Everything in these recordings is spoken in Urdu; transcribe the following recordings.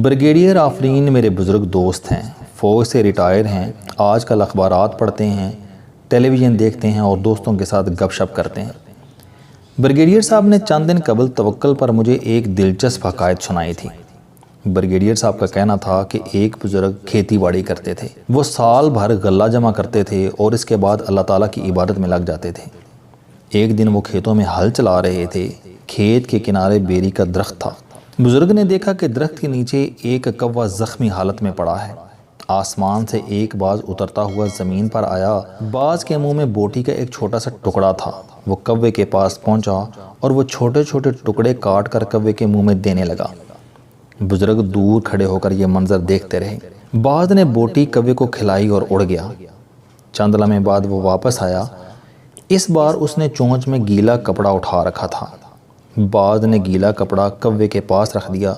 بریگیڈیئر آفرین میرے بزرگ دوست ہیں، فوج سے ریٹائر ہیں، آج کل اخبارات پڑھتے ہیں، ٹیلی ویژن دیکھتے ہیں اور دوستوں کے ساتھ گپ شپ کرتے ہیں۔ بریگیڈیئر صاحب نے چند دن قبل توکل پر مجھے ایک دلچسپ حکایت سنائی تھی۔ بریگیڈیئر صاحب کا کہنا تھا کہ ایک بزرگ کھیتی باڑی کرتے تھے، وہ سال بھر غلہ جمع کرتے تھے اور اس کے بعد اللہ تعالیٰ کی عبادت میں لگ جاتے تھے۔ ایک دن وہ کھیتوں میں ہل چلا رہے تھے، کھیت کے کنارے بیری کا درخت تھا۔ بزرگ نے دیکھا کہ درخت کے نیچے ایک کوا زخمی حالت میں پڑا ہے۔ آسمان سے ایک باز اترتا ہوا زمین پر آیا، باز کے منہ میں بوٹی کا ایک چھوٹا سا ٹکڑا تھا۔ وہ کوے کے پاس پہنچا اور وہ چھوٹے چھوٹے ٹکڑے کاٹ کر کوے کے منہ میں دینے لگا۔ بزرگ دور کھڑے ہو کر یہ منظر دیکھتے رہے۔ باز نے بوٹی کوے کو کھلائی اور اڑ گیا۔ چند لمحے بعد وہ واپس آیا۔ اس بار اس نے چونچ میں گیلا کپڑا اٹھا رکھا تھا۔ باز نے گیلا کپڑا کوے کے پاس رکھ دیا۔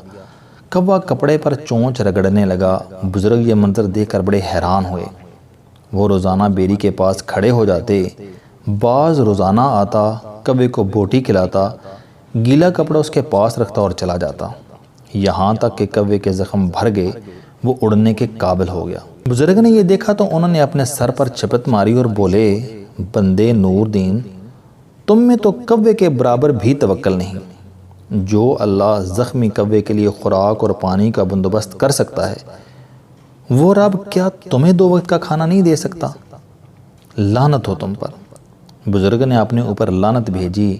کوا کپڑے پر چونچ رگڑنے لگا۔ بزرگ یہ منظر دیکھ کر بڑے حیران ہوئے۔ وہ روزانہ بیری کے پاس کھڑے ہو جاتے، باز روزانہ آتا، کوے کو بوٹی کھلاتا، گیلا کپڑا اس کے پاس رکھتا اور چلا جاتا، یہاں تک کہ کوے کے زخم بھر گئے، وہ اڑنے کے قابل ہو گیا۔ بزرگ نے یہ دیکھا تو انہوں نے اپنے سر پر چپت ماری اور بولے، بندے نور دین، تم میں تو کوے کے برابر بھی توکل نہیں۔ جو اللہ زخمی کوے کے لیے خوراک اور پانی کا بندوبست کر سکتا ہے، وہ رب کیا تمہیں 2 وقت کا کھانا نہیں دے سکتا؟ لعنت ہو تم پر۔ بزرگ نے اپنے اوپر لعنت بھیجی،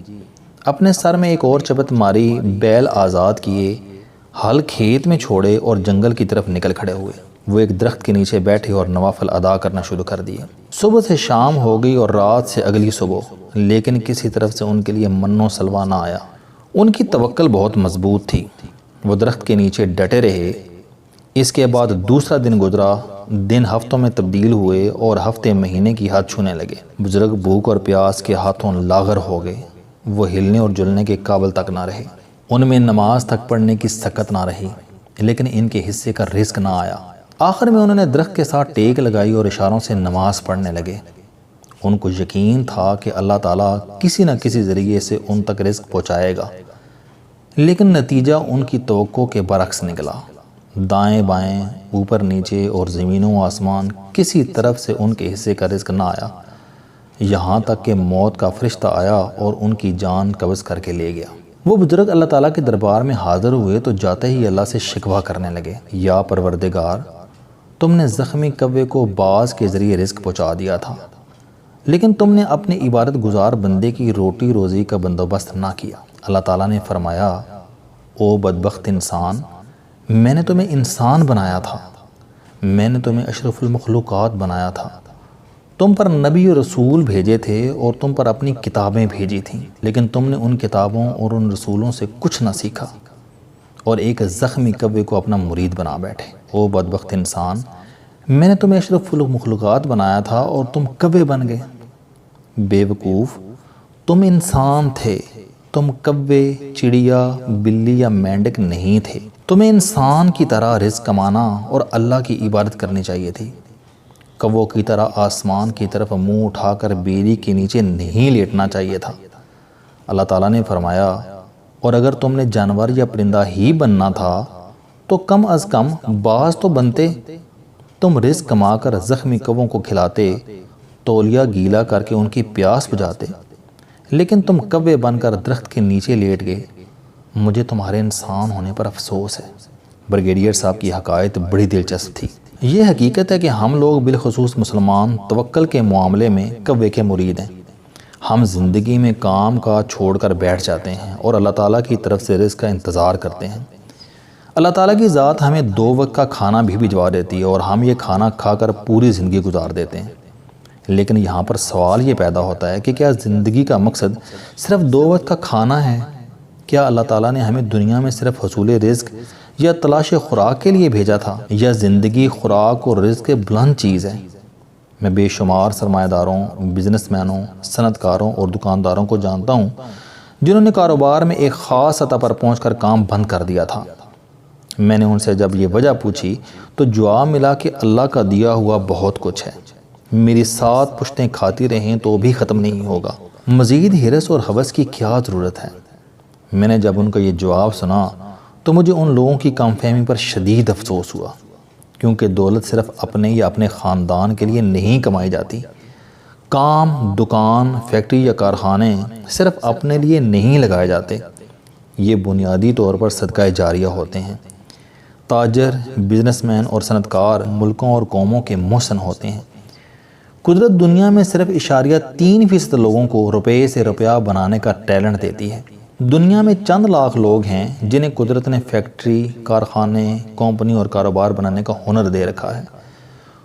اپنے سر میں ایک اور چپت ماری، بیل آزاد کیے، ہل کھیت میں چھوڑے اور جنگل کی طرف نکل کھڑے ہوئے۔ وہ ایک درخت کے نیچے بیٹھے اور نوافل ادا کرنا شروع کر دیے۔ صبح سے شام ہو گئی اور رات سے اگلی صبح، لیکن کسی طرف سے ان کے لیے من و سلوا نہ آیا۔ ان کی توکل بہت مضبوط تھی۔ وہ درخت کے نیچے ڈٹے رہے۔ اس کے بعد دوسرا دن گزرا، دن ہفتوں میں تبدیل ہوئے اور ہفتے مہینے کی حد چھونے لگے۔ بزرگ بھوک اور پیاس کے ہاتھوں لاغر ہو گئے۔ وہ ہلنے اور جلنے کے قابل تک نہ رہے۔ ان میں نماز تک پڑھنے کی سکت نہ رہی، لیکن ان کے حصے کا رزق نہ آیا۔ آخر میں انہوں نے درخت کے ساتھ ٹیک لگائی اور اشاروں سے نماز پڑھنے لگے۔ ان کو یقین تھا کہ اللہ تعالیٰ کسی نہ کسی ذریعے سے ان تک رزق پہنچائے گا، لیکن نتیجہ ان کی توقع کے برعکس نکلا۔ دائیں بائیں، اوپر نیچے اور زمین و آسمان، کسی طرف سے ان کے حصے کا رزق نہ آیا، یہاں تک کہ موت کا فرشتہ آیا اور ان کی جان قبض کر کے لے گیا۔ وہ بزرگ اللہ تعالیٰ کے دربار میں حاضر ہوئے تو جاتے ہی اللہ سے شکوہ کرنے لگے، یا پروردگار، تم نے زخمی کوے کو باز کے ذریعے رزق پہنچا دیا تھا، لیکن تم نے اپنے عبادت گزار بندے کی روٹی روزی کا بندوبست نہ کیا۔ اللہ تعالیٰ نے فرمایا، او بدبخت انسان، میں نے تمہیں انسان بنایا تھا، میں نے تمہیں اشرف المخلوقات بنایا تھا، تم پر نبی و رسول بھیجے تھے اور تم پر اپنی کتابیں بھیجی تھیں، لیکن تم نے ان کتابوں اور ان رسولوں سے کچھ نہ سیکھا اور ایک زخمی کوے کو اپنا مرید بنا بیٹھے۔ او بدبخت انسان، میں نے تمہیں اشرف المخلوقات بنایا تھا اور تم کوے بن گئے۔ بے وقوف، تم انسان تھے، تم کوے، چڑیا، بلی یا مینڈک نہیں تھے۔ تمہیں انسان کی طرح رزق کمانا اور اللہ کی عبادت کرنی چاہیے تھی۔ کووں کی طرح آسمان کی طرف منہ اٹھا کر بیری کے نیچے نہیں لیٹنا چاہیے تھا۔ اللہ تعالیٰ نے فرمایا، اور اگر تم نے جانور یا پرندہ ہی بننا تھا تو کم از کم باز تو بنتے۔ تم رزق کما کر زخمی کووں کو کھلاتے، تولیہ گیلا کر کے ان کی پیاس بجھاتے، لیکن تم کوے بن کر درخت کے نیچے لیٹ گئے۔ مجھے تمہارے انسان ہونے پر افسوس ہے۔ بریگیڈیئر صاحب کی حکایت بڑی دلچسپ تھی۔ یہ حقیقت ہے کہ ہم لوگ بالخصوص مسلمان توکل کے معاملے میں کوے کے مرید ہیں۔ ہم زندگی میں کام کاج چھوڑ کر بیٹھ جاتے ہیں اور اللہ تعالیٰ کی طرف سے رزق کا انتظار کرتے ہیں۔ اللہ تعالیٰ کی ذات ہمیں 2 وقت کا کھانا بھی بھجوا دیتی ہے اور ہم یہ کھانا کھا کر پوری زندگی گزار دیتے ہیں۔ لیکن یہاں پر سوال یہ پیدا ہوتا ہے کہ کیا زندگی کا مقصد صرف 2 وقت کا کھانا ہے؟ کیا اللہ تعالیٰ نے ہمیں دنیا میں صرف حصول رزق یا تلاش خوراک کے لیے بھیجا تھا، یا زندگی خوراک اور رزق کے بلند چیز ہے؟ میں بے شمار سرمایہ داروں، بزنس مینوں، صنعت کاروں اور دکانداروں کو جانتا ہوں جنہوں نے کاروبار میں ایک خاص سطح پر پہنچ کر کام بند کر دیا تھا۔ میں نے ان سے جب یہ وجہ پوچھی تو جواب ملا کہ اللہ کا دیا ہوا بہت کچھ ہے، میری 7 پشتیں کھاتی رہیں تو بھی ختم نہیں ہوگا، مزید ہرس اور ہوس کی کیا ضرورت ہے؟ میں نے جب ان کا یہ جواب سنا تو مجھے ان لوگوں کی کم فہمی پر شدید افسوس ہوا، کیونکہ دولت صرف اپنے یا اپنے خاندان کے لیے نہیں کمائی جاتی۔ کام، دکان، فیکٹری یا کارخانے صرف اپنے لیے نہیں لگائے جاتے، یہ بنیادی طور پر صدقہ جاریہ ہوتے ہیں۔ تاجر، بزنس مین اور صنعت کار ملکوں اور قوموں کے محسن ہوتے ہیں۔ قدرت دنیا میں صرف 3% لوگوں کو روپے سے روپیہ بنانے کا ٹیلنٹ دیتی ہے۔ دنیا میں چند لاکھ لوگ ہیں جنہیں قدرت نے فیکٹری، کارخانے، کمپنی اور کاروبار بنانے کا ہنر دے رکھا ہے،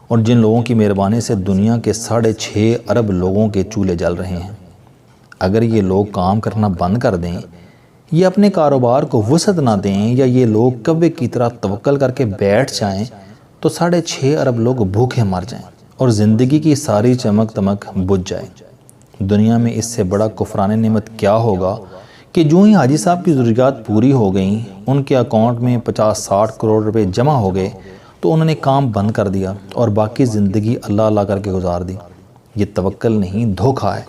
اور جن لوگوں کی مہربانی سے دنیا کے 6.5 ارب لوگوں کے چولہے جل رہے ہیں۔ اگر یہ لوگ کام کرنا بند کر دیں، یہ اپنے کاروبار کو وسعت نہ دیں، یا یہ لوگ کوے کی طرح توکل کر کے بیٹھ جائیں، تو 6.5 ارب لوگ بھوکے مر جائیں اور زندگی کی ساری چمک دمک بجھ جائے۔ دنیا میں اس سے بڑا کفران نعمت کیا ہوگا کہ جو ہی حاجی صاحب کی ضروریات پوری ہو گئیں، ان کے اکاؤنٹ میں 50-60 کروڑ روپے جمع ہو گئے، تو انہوں نے کام بند کر دیا اور باقی زندگی اللہ اللہ کر کے گزار دی۔ یہ توکل نہیں، دھوکہ ہے۔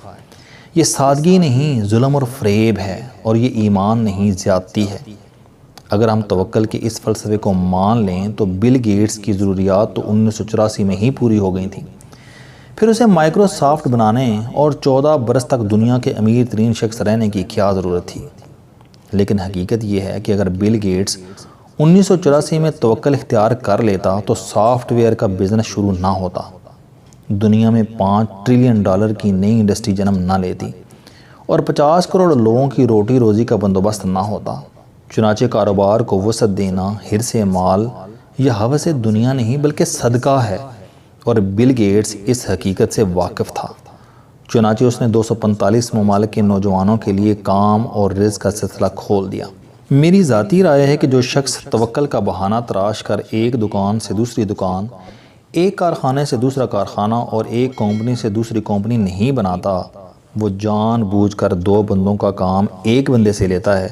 یہ سادگی نہیں، ظلم اور فریب ہے، اور یہ ایمان نہیں، زیادتی ہے۔ اگر ہم توکل کے اس فلسفے کو مان لیں تو بل گیٹس کی ضروریات تو 1984 میں ہی پوری ہو گئی تھیں، پھر اسے مائکروسافٹ بنانے اور 14 برس تک دنیا کے امیر ترین شخص رہنے کی کیا ضرورت تھی؟ لیکن حقیقت یہ ہے کہ اگر بل گیٹس 1984 میں توکل اختیار کر لیتا تو سافٹ ویئر کا بزنس شروع نہ ہوتا، دنیا میں $5 ٹریلین کی نئی انڈسٹری جنم نہ لیتی، اور 50 کروڑ لوگوں کی روٹی روزی کا بندوبست نہ ہوتا۔ چنانچہ کاروبار کو وسعت دینا حرص مال یا ہوس دنیا نہیں بلکہ صدقہ ہے، اور بل گیٹس اس حقیقت سے واقف تھا۔ چنانچہ اس نے 245 ممالک کے نوجوانوں کے لیے کام اور رزق کا سلسلہ کھول دیا۔ میری ذاتی رائے ہے کہ جو شخص توکل کا بہانہ تراش کر ایک دکان سے دوسری دکان، ایک کارخانے سے دوسرا کارخانہ اور ایک کمپنی سے دوسری کمپنی نہیں بناتا، وہ جان بوجھ کر 2 بندوں کا کام ایک بندے سے لیتا ہے،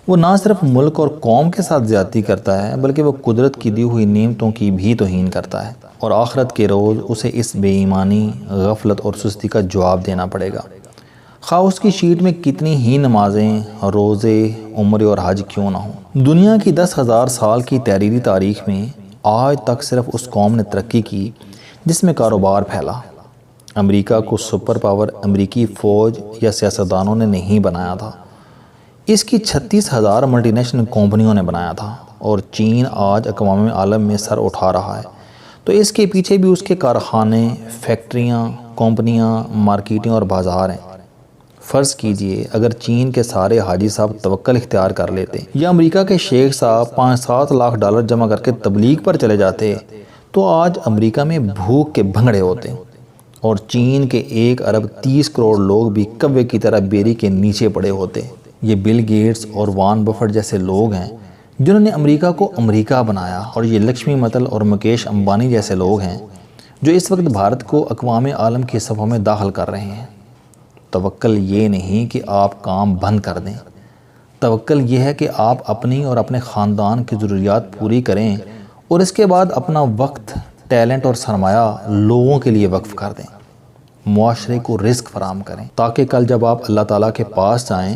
وہ نہ صرف ملک اور قوم کے ساتھ زیادتی کرتا ہے بلکہ وہ قدرت کی دی ہوئی نعمتوں کی بھی توہین کرتا ہے، اور آخرت کے روز اسے اس بے ایمانی، غفلت اور سستی کا جواب دینا پڑے گا، خواہ اس کی شیٹ میں کتنی ہی نمازیں، روزے، عمرے اور حج کیوں نہ ہوں۔ دنیا کی 10,000 سال کی تحریری تاریخ میں آج تک صرف اس قوم نے ترقی کی جس میں کاروبار پھیلا۔ امریکہ کو سپر پاور امریکی فوج یا سیاستدانوں نے نہیں بنایا تھا، اس کی 36,000 ملٹی نیشنل کمپنیوں نے بنایا تھا، اور چین آج اقوام عالم میں سر اٹھا رہا ہے تو اس کے پیچھے بھی اس کے کارخانے، فیکٹریاں، کمپنیاں، مارکیٹیں اور بازار ہیں۔ فرض کیجئے اگر چین کے سارے حاجی صاحب توکل اختیار کر لیتے، یا امریکہ کے شیخ صاحب $5-7 لاکھ جمع کر کے تبلیغ پر چلے جاتے، تو آج امریکہ میں بھوک کے بھنگڑے ہوتے، اور چین کے 1 ارب 30 کروڑ لوگ بھی کوے کی طرح بیری کے نیچے پڑے ہوتے۔ یہ بل گیٹس اور وارن بفٹ جیسے لوگ ہیں جنہوں نے امریکہ کو امریکہ بنایا، اور یہ لکشمی متل اور مکیش امبانی جیسے لوگ ہیں جو اس وقت بھارت کو اقوام عالم کی صفوں میں داخل کر رہے ہیں۔ توکل یہ نہیں کہ آپ کام بند کر دیں، توکل یہ ہے کہ آپ اپنی اور اپنے خاندان کی ضروریات پوری کریں، اور اس کے بعد اپنا وقت، ٹیلنٹ اور سرمایہ لوگوں کے لیے وقف کر دیں، معاشرے کو رزق فراہم کریں، تاکہ کل جب آپ اللہ تعالیٰ کے پاس جائیں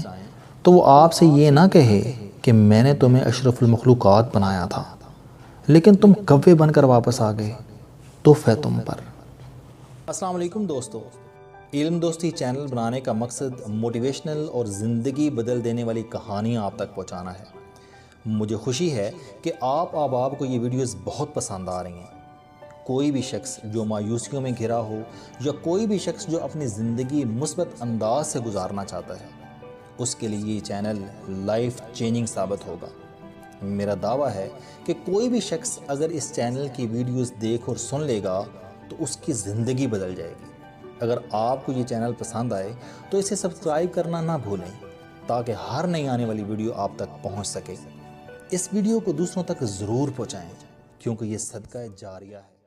تو وہ آپ سے یہ نہ کہے کہ میں نے تمہیں اشرف المخلوقات بنایا تھا لیکن تم کوے بن کر واپس آ گئے، تحفہ تم پر۔ السلام علیکم دوستو، علم دوستی چینل بنانے کا مقصد موٹیویشنل اور زندگی بدل دینے والی کہانیاں آپ تک پہنچانا ہے۔ مجھے خوشی ہے کہ آپ احباب کو یہ ویڈیوز بہت پسند آ رہی ہیں۔ کوئی بھی شخص جو مایوسیوں میں گھرا ہو، یا کوئی بھی شخص جو اپنی زندگی مثبت انداز سے گزارنا چاہتا ہے، اس کے لیے یہ چینل لائف چینجنگ ثابت ہوگا۔ میرا دعویٰ ہے کہ کوئی بھی شخص اگر اس چینل کی ویڈیوز دیکھ اور سن لے گا تو اس کی زندگی بدل جائے گی۔ اگر آپ کو یہ چینل پسند آئے تو اسے سبسکرائب کرنا نہ بھولیں تاکہ ہر نئی آنے والی ویڈیو آپ تک پہنچ سکے۔ اس ویڈیو کو دوسروں تک ضرور پہنچائیں کیونکہ یہ صدقہ جاریہ ہے۔